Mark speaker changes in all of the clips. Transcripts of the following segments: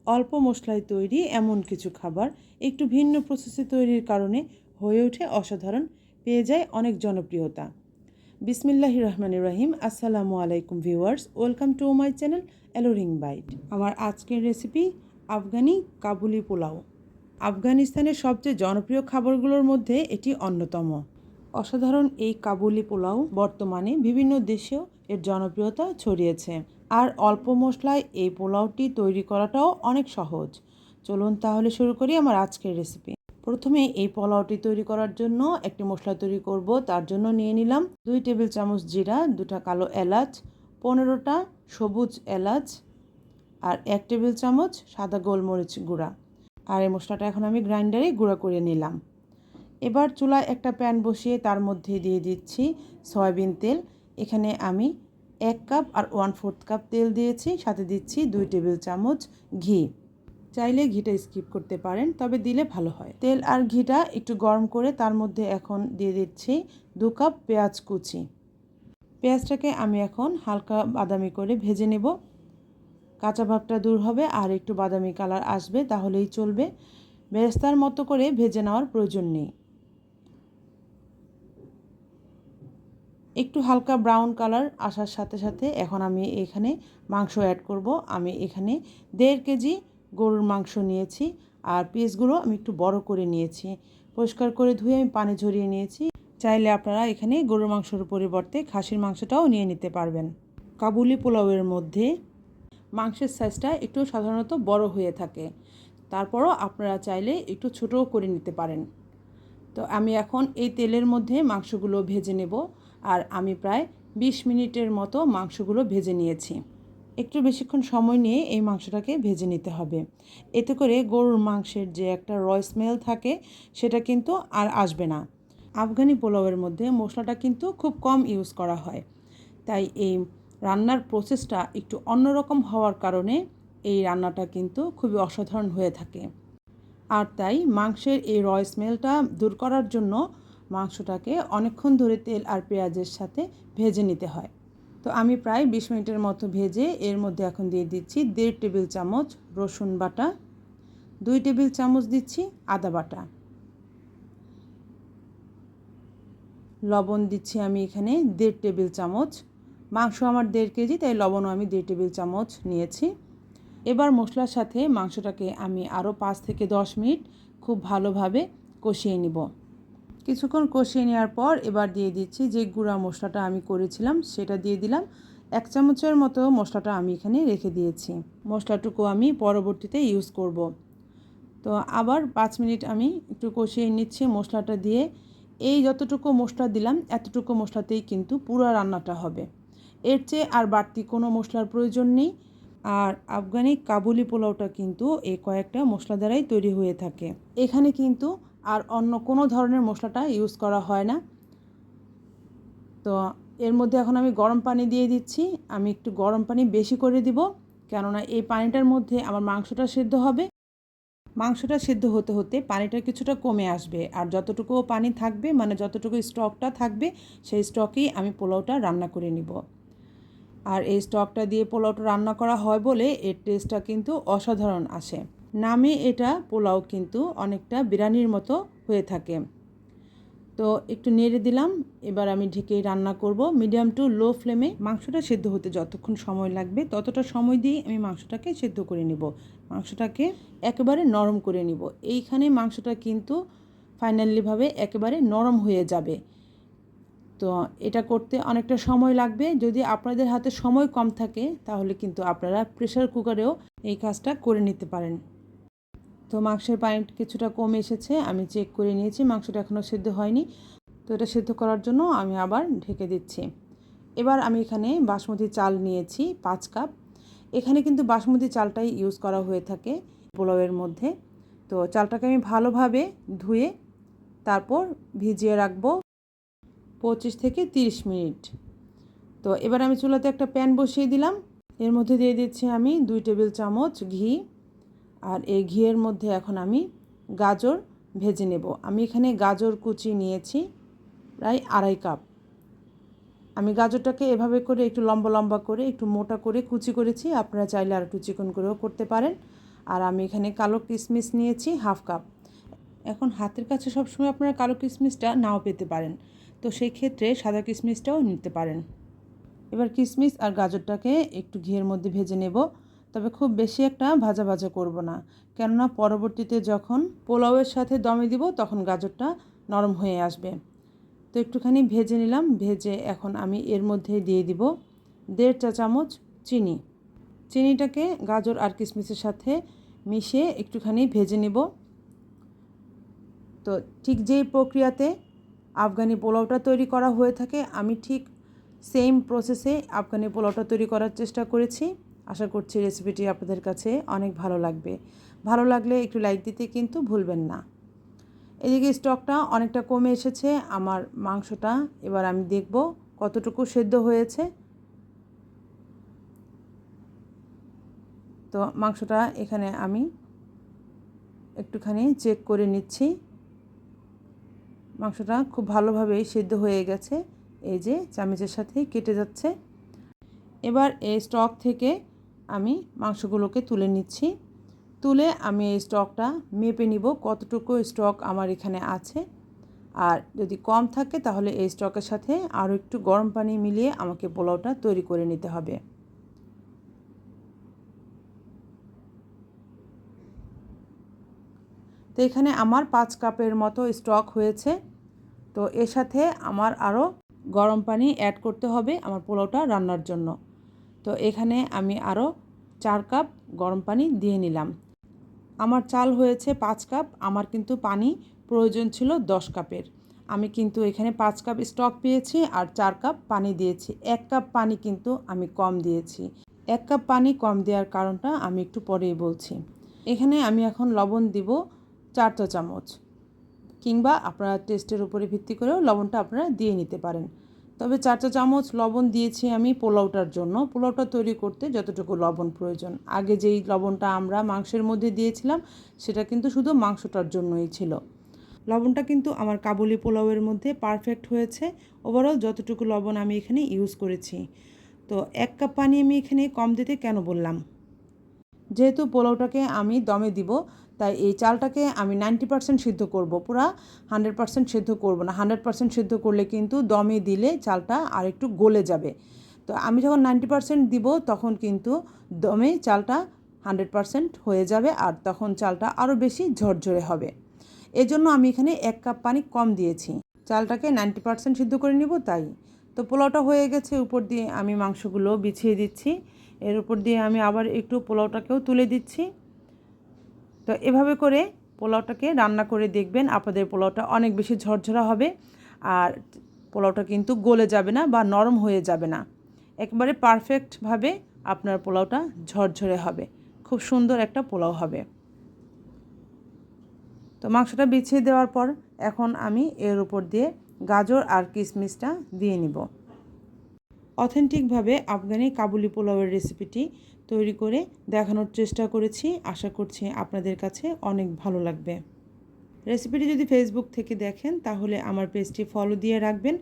Speaker 1: অল্প মশলায় তৈরি এমন কিছু খাবার একটু ভিন্ন প্রসেসে তৈরির কারণে হয়ে ওঠে অসাধারণ, পেয়ে যায় অনেক জনপ্রিয়তা। বিসমিল্লাহির রহমানির রহিম। আসসালামু আলাইকুম viewers, welcome to my channel alluring bite. আমার আজকের রেসিপি আফগানি কাবুলি পোলাও। আফগানিস্তানের সবচেয়ে জনপ্রিয় খাবারগুলোর মধ্যে এটি অন্যতম। অসাধারণ এই কাবুলি পোলাও বর্তমানে বিভিন্ন দেশেও এর জনপ্রিয়তা ছড়িয়েছে। আর অল্প মশলায় এই পোলাওটি তৈরি করাটাও অনেক সহজ। চলুন তাহলে শুরু করি আমার আজকের রেসিপি। প্রথমে এই পোলাওটি তৈরি করার জন্য একটি মশলা তৈরি করব। তার জন্য নিয়ে নিলাম 2 টেবিল চামচ জিরা, 2টা কালো এলাচ, 15টা সবুজ এলাচ আর 1 টেবিল চামচ সাদা গোলমরিচ গুঁড়া। আর এই মশলাটা এখন আমি গ্রাইন্ডারে গুঁড়া করে নিলাম। এবার চুলায় একটা প্যান বসিয়ে তার মধ্যে দিয়ে দিচ্ছি সয়াবিন তেল। এখানে আমি 1 কাপ আর 1/4 কাপ তেল দিয়েছি, সাথে দিচ্ছি 2 টেবিল চামচ ঘি। চাইলে ঘিটা স্কিপ করতে পারেন, তবে দিলে ভালো হয়। তেল আর ঘিটা একটু গরম করে তার মধ্যে এখন দিয়ে দিচ্ছি 2 কাপ পেঁয়াজ কুচি। পেঁয়াজটাকে আমি এখন হালকা বাদামি করে ভেজে নেব। কাঁচা ভাবটা দূর হবে আর একটু বাদামি কালার আসবে, তাহলেই চলবে। বেরেস্তার মতো করে ভেজে নেওয়ার প্রয়োজন নেই। একটু হালকা ব্রাউন কালার আসার সাথে সাথে এখন আমি এখানে মাংস অ্যাড করব। আমি এখানে 1.5 কেজি গরুর মাংস নিয়েছি আর পিসগুলো আমি একটু বড় করে নিয়েছি। পরিষ্কার করে ধুয়ে আমি পানি ঝরিয়ে নিয়েছি। চাইলে আপনারা এখানে গরুর মাংসের পরিবর্তে খাসির মাংসটাও নিয়ে নিতে পারবেন। কাবুলি পোলাওয়ের মধ্যে মাংসের সাইজটা একটু সাধারণত বড় হয়ে থাকে, তারপরও আপনারা চাইলে একটু ছোটও করে নিতে পারেন। তো আমি এখন এই তেলের মধ্যে মাংসগুলো ভেজে নেব। আর আমি প্রায় 20 মিনিটের মতো মাংসগুলো ভেজে নিয়েছি। একটু বেশিক্ষণ সময় নিয়ে এই মাংসটাকে ভেজে নিতে হবে। এতে করে গরুর মাংসের যে একটা র স্মেল থাকে সেটা কিন্তু আর আসবে না। আফগানি পোলাওয়ের মধ্যে মশলাটা কিন্তু খুব কম ইউজ করা হয়, তাই এই রান্নার প্রসেসটা একটু অন্যরকম হওয়ার কারণে এই রান্নাটা কিন্তু খুবই অসাধারণ হয়ে থাকে। আর তাই মাংসের এই র স্মেলটা দূর করার জন্য মাংসটাকে অনেকক্ষণ ধরে তেল আর পেঁয়াজের সাথে ভেজে নিতে হয়। তো আমি প্রায় 20 মিনিটের মতো ভেজে এর মধ্যে এখন দিয়ে দিচ্ছি 1.5 টেবিল চামচ রসুন বাটা, 2 টেবিল চামচ দিচ্ছি আদা বাটা, লবণ দিচ্ছি আমি এখানে 1.5 টেবিল চামচ। মাংস আমার 1.5 কেজি, তাই লবণও আমি 1.5 টেবিল চামচ নিয়েছি। এবার মশলার সাথে মাংসটাকে আমি আরও 5 থেকে 10 মিনিট খুব ভালোভাবে কষিয়ে নিব। কিছুক্ষণ কষিয়ে নেওয়ার পর এবার দিয়ে দিচ্ছি যে গুঁড়া মশলাটা আমি করেছিলাম সেটা দিয়ে দিলাম। 1 চামচের মতো মশলাটা আমি এখানে রেখে দিয়েছি। মশলাটুকু আমি পরবর্তীতে ইউজ করব। তো আবার 5 মিনিট আমি একটু কষিয়ে নিচ্ছি মশলাটা দিয়ে। এই যতটুকু মশলা দিলাম এতটুকু মশলাতেই কিন্তু পুরো রান্নাটা হবে। এর চেয়ে আর বাড়তি কোনো মশলার প্রয়োজন নেই। আর আফগানি কাবুলি পোলাওটা কিন্তু এই কয়েকটা মশলা দ্বারাই তৈরি হয়ে থাকে। এখানে কিন্তু আর অন্য কোনো ধরনের মশলাটা ইউজ করা হয় না। তো এর মধ্যে এখন আমি গরম পানি দিয়ে দিচ্ছি। আমি একটু গরম পানি বেশি করে দিব, কেননা এই পানিটার মধ্যে আমার মাংসটা সেদ্ধ হবে। মাংসটা সেদ্ধ হতে হতে পানিটা কিছুটা কমে আসবে, আর যতটুকু পানি থাকবে মানে যতটুকু স্টকটা থাকবে সেই স্টকেই আমি পোলাওটা রান্না করে নিব। আর এই স্টকটা দিয়ে পোলাওটা রান্না করা হয় বলে এর টেস্টটা কিন্তু অসাধারণ আসে। নামে এটা পোলাও, কিন্তু অনেকটা বিরিয়ানির মতো হয়ে থাকে। তো একটু নেড়ে দিলাম। এবার আমি ঢেকে রান্না করব মিডিয়াম টু লো ফ্লেমে। মাংসটা সেদ্ধ হতে যতক্ষণ সময় লাগবে ততটা সময় দিয়ে আমি মাংসটাকে সেদ্ধ করে নিব। মাংসটাকে একেবারে নরম করে নিব। এইখানে মাংসটা কিন্তু ফাইনালিভাবে একেবারে নরম হয়ে যাবে। তো এটা করতে অনেকটা সময় লাগবে। যদি আপনাদের হাতে সময় কম থাকে তাহলে কিন্তু আপনারা প্রেসার কুকারেও এই কাজটা করে নিতে পারেন। তো মাংসের পানি কিছুটা কমে এসেছে, আমি চেক করে নিয়েছি, মাংসটা এখনও সেদ্ধ হয়নি। তো এটা সেদ্ধ করার জন্য আমি আবার ঢেকে দিচ্ছি। এবার আমি এখানে বাসমতি চাল নিয়েছি 5 কাপ। এখানে কিন্তু বাসমতি চালটাই ইউজ করা হয়ে থাকে পোলাওয়ের মধ্যে। তো চালটাকে আমি ভালোভাবে ধুয়ে তারপর ভিজিয়ে রাখবো 25 থেকে 30 মিনিট। তো এবার আমি চুলাতে একটা প্যান বসিয়ে দিলাম। এর মধ্যে দিয়ে দিচ্ছি আমি 2 টেবিল চামচ ঘি। আর এই ঘিয়ের মধ্যে এখন আমি গাজর ভেজে নেব। আমি এখানে গাজর কুচি নিয়েছি প্রায় 2.5 কাপ। আমি গাজরটাকে এভাবে করে একটু লম্বা লম্বা করে একটু মোটা করে কুচি করেছি। আপনারা চাইলে আর একটু চিকন করেও করতে পারেন। আর আমি এখানে কালো কিশমিশ নিয়েছি হাফ কাপ। এখন হাতের কাছে সবসময় আপনারা কালো কিশমিশটা নাও পেতে পারেন, তো সেই ক্ষেত্রে সাদা কিশমিশটাও নিতে পারেন। এবার কিশমিশ আর গাজরটাকে একটু ঘিয়ের মধ্যে ভেজে নেব, তবে খুব বেশি একটা ভাজা ভাজা করব না, কেননা পরবর্তীতে যখন পোলাওয়ের সাথে দমে দিব তখন গাজরটা নরম হয়ে আসবে। তো একটুখানি ভেজে নিলাম, ভেজে এখন আমি এর মধ্যে দিয়ে দিব 1.5 চা চামচ চিনি। চিনিটাকে গাজর আর কিশমিশের সাথে মিশিয়ে একটুখানি ভেজে নেব। তো ঠিক যেই প্রক্রিয়াতে আফগানি পোলাওটা তৈরি করা হয়ে থাকে, আমি ঠিক সেম প্রসেসে আফগানি পোলাওটা তৈরি করার চেষ্টা করেছি। আশা করছি রেসিপিটি আপনাদের কাছে অনেক ভালো লাগবে। ভালো লাগলে একটু লাইক দিতে কিন্তু ভুলবেন না। এদিকে স্টকটা অনেকটা কমে এসেছে আমার মাংসটা। এবার আমি দেখব কতটুকু সেদ্ধ হয়েছে। তো মাংসটা এখানে আমি একটুখানি চেক করে নিচ্ছি। মাংসটা খুব ভালোভাবেই সেদ্ধ হয়ে গেছে, এই যে চামচের সাথে কেটে যাচ্ছে। এবার এই স্টক থেকে আমি মাংসগুলোকে তুলে নিচ্ছি। তুলে আমি এই স্টকটা মেপে নিব কতটুকু স্টক আমার এখানে আছে। আর যদি কম থাকে তাহলে এই স্টকের সাথে আরও একটু গরম পানি মিলিয়ে আমাকে পোলাওটা তৈরি করে নিতে হবে। তো এখানে আমার 5 কাপের মতো স্টক হয়েছে। তো এর সাথে আমার আরও গরম পানি অ্যাড করতে হবে আমার পোলাওটা রান্নার জন্য। তো এখানে আমি আরও 4 কাপ গরম পানি দিয়ে নিলাম। আমার চাল হয়েছে 5 কাপ, আমার কিন্তু পানি প্রয়োজন ছিল 10 কাপের। আমি কিন্তু এখানে 5 কাপ স্টক পেয়েছি আর 4 কাপ পানি দিয়েছি। 1 কাপ পানি কিন্তু আমি কম দিয়েছি। 1 কাপ পানি কম দেওয়ার কারণটা আমি একটু পরেই বলছি। এখানে আমি এখন লবণ দিব 4 চা চামচ, কিংবা আপনারা টেস্টের উপরে ভিত্তি করেও লবণটা আপনারা দিয়ে নিতে পারেন। তবে 4 চা চামচ লবণ দিয়েছি আমি পোলাওটার জন্য। পোলাওটা তৈরি করতে যতটুকু লবণ প্রয়োজন, আগে যেই লবণটা আমরা মাংসের মধ্যে দিয়েছিলাম সেটা কিন্তু শুধু মাংসটার জন্যই ছিল। লবণটা কিন্তু আমার কাবুলি পোলাওয়ের মধ্যে পারফেক্ট হয়েছে। ওভারঅল যতটুকু লবণ আমি এখানে ইউজ করেছি। তো 1 কাপ পানি আমি এখানে কম দিতে কেন বললাম, যেহেতু পোলাওটাকে আমি দমে দিব, তাই এই চালটাকে আমি 90% সিদ্ধ করব, পুরা 100% সিদ্ধ করব না। 100% সিদ্ধ করলে কিন্তু দমে দিলে চালটা আর একটু গলে যাবে। তো আমি যখন 90% দিব তখন কিন্তু দমে চালটা 100% হয়ে যাবে, আর তখন চালটা আরও বেশি ঝরঝরে হবে। এজন্য আমি এখানে 1 কাপ পানি কম দিয়েছি, চালটাকে 90% সিদ্ধ করে নিব তাই। তো পোলাওটা হয়ে গেছে, উপর দিয়ে আমি মাংসগুলো বিছিয়ে দিচ্ছি। এর উপর দিয়ে আমি আবার একটু পোলাওটাকেও তুলে দিচ্ছি। তো এভাবে করে পোলাওটাকে রান্না করে দেখবেন, আপনাদের পোলাওটা অনেক বেশি ঝরঝরা হবে আর পোলাওটা কিন্তু গলে যাবে না বা নরম হয়ে যাবে না। একবারে পারফেক্টভাবে আপনার পোলাওটা ঝরঝরে হবে, খুব সুন্দর একটা পোলাও হবে। তো মাংসটা বিছিয়ে দেওয়ার পর এখন আমি এর উপর দিয়ে গাজর আর কিশমিশটা দিয়ে নিব। অথেন্টিকভাবে আফগানি কাবুলি পোলাওয়ের রেসিপিটি তৈরি করে দেখানোর চেষ্টা করেছি। আশা করছি আপনাদের কাছে অনেক ভালো লাগবে। রেসিপিটি যদি ফেসবুক থেকে দেখেন তাহলে আমার পেজটি ফলো দিয়ে রাখবেন,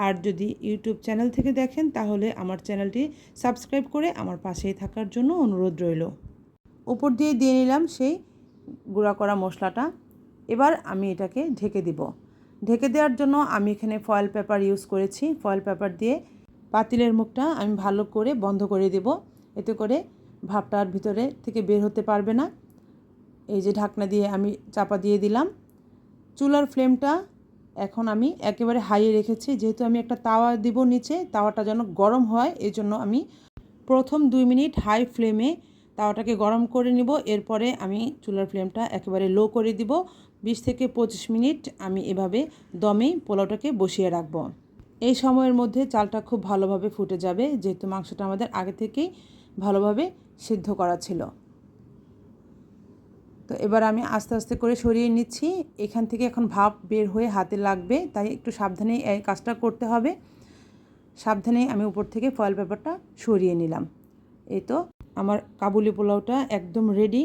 Speaker 1: আর যদি ইউটিউব চ্যানেল থেকে দেখেন তাহলে আমার চ্যানেলটি সাবস্ক্রাইব করে আমার পাশেই থাকার জন্য অনুরোধ রইল। উপর দিয়ে দিয়ে নিলাম সেই গুঁড়া করা মশলাটা। এবার আমি এটাকে ঢেকে দিব। ঢেকে দেওয়ার জন্য আমি এখানে ফয়েল পেপার ইউজ করেছি। ফয়েল পেপার দিয়ে পাতিলের মুখটা আমি ভালো করে বন্ধ করে দেব, এতে করে ভাপটার ভিতরে থেকে বের হতে পারবে না। এই যে ঢাকনা দিয়ে আমি চাপা দিয়ে দিলাম। চুলার ফ্লেমটা এখন আমি একেবারে হাইয়ে রেখেছি, যেহেতু আমি একটা তাওয়া দিব নিচে, তাওয়াটা যেন গরম হয় এই জন্য আমি প্রথম 2 মিনিট হাই ফ্লেমে তাওয়াটাকে গরম করে নিব। এরপরে আমি চুলার ফ্লেমটা একেবারে লো করে দিব। 20 থেকে 25 মিনিট আমি এভাবে দমে পোলাওটাকে বসিয়ে রাখবো। এই সময়ের মধ্যে চালটা খুব ভালোভাবে ফুটে যাবে, যেহেতু মাংসটা আমাদের আগে থেকেই ভালোভাবে সিদ্ধ করা ছিল। তো এবার আমি আস্তে আস্তে করে সরিয়ে নিচ্ছি। এখান থেকে এখন ভাপ বের হয়ে হাতে লাগবে, তাই একটু সাবধানে এই কাজটা করতে হবে। সাবধানে আমি উপর থেকে ফয়েল পেপারটা সরিয়ে নিলাম। এই তো আমার কাবুলি পোলাওটা একদম রেডি।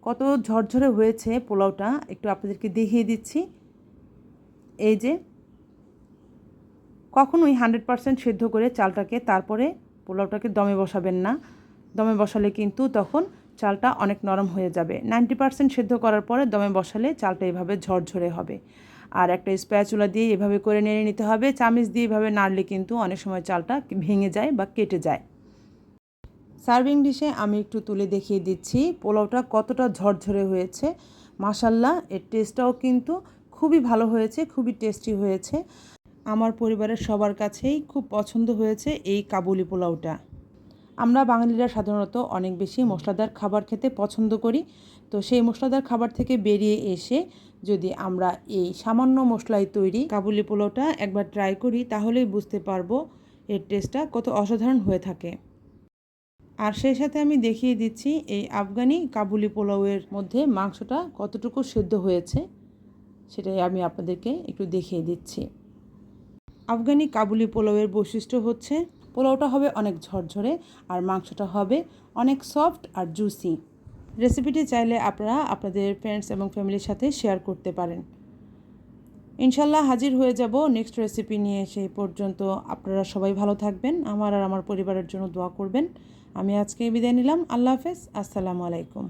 Speaker 1: কত ঝরঝরে হয়েছে পোলাওটা একটু আপনাদেরকে দেখিয়ে দিচ্ছি। এই যে কখনোই 100% সিদ্ধ করে চালটাকে তারপরে পোলাওটাকে দমে বসাবেন না। দমে বসালে কিন্তু তখন চালটা অনেক নরম হয়ে যাবে। 90% সেদ্ধ করার পরে দমে বসালে চালটা এভাবে ঝরঝরে হবে। আর একটা স্প্যাচুলা দিয়ে এভাবে করে নেড়ে নিতে হবে। চামচ দিয়ে এভাবে নাড়লে কিন্তু অনেক সময় চালটা ভেঙে যায় বা কেটে যায়। সার্ভিং ডিশে আমি একটু তুলে দেখিয়ে দিচ্ছি পোলাওটা কতটা ঝরঝরে হয়েছে। মাশাল্লাহ, এর টেস্টটাও কিন্তু খুবই ভালো হয়েছে, খুবই টেস্টি হয়েছে। আমার পরিবারের সবার কাছেই খুব পছন্দ হয়েছে এই কাবুলি পোলাওটা। আমরা বাঙালিরা সাধারণত অনেক বেশি মশলাদার খাবার খেতে পছন্দ করি। তো সেই মশলাদার খাবার থেকে বেরিয়ে এসে যদি আমরা এই সামান্য মশলায় তৈরি কাবুলি পোলাওটা একবার ট্রাই করি, তাহলেই বুঝতে পারবো এর টেস্টটা কত অসাধারণ হয়ে থাকে। আর সেই সাথে আমি দেখিয়ে দিচ্ছি এই আফগানি কাবুলি পোলাওয়ের মধ্যে মাংসটা কতটুকু সেদ্ধ হয়েছে, সেটাই আমি আপনাদেরকে একটু দেখিয়ে দিচ্ছি। আফগানি কাবুলি পোলাওয়ের বৈশিষ্ট্য হচ্ছে পোলাওটা হবে অনেক ঝরঝরে আর মাংসটা হবে অনেক সফট আর জুসি। রেসিপিটি চাইলে আপনারা আপনাদের ফ্রেন্ডস এবং ফ্যামিলির সাথে শেয়ার করতে পারেন। ইনশাল্লাহ হাজির হয়ে যাব নেক্সট রেসিপি নিয়ে। সেই পর্যন্ত আপনারা সবাই ভালো থাকবেন, আমার আর আমার পরিবারের জন্য দোয়া করবেন। আমি আজকে বিদায় নিলাম। আল্লাহ হাফেজ, আসসালামু আলাইকুম।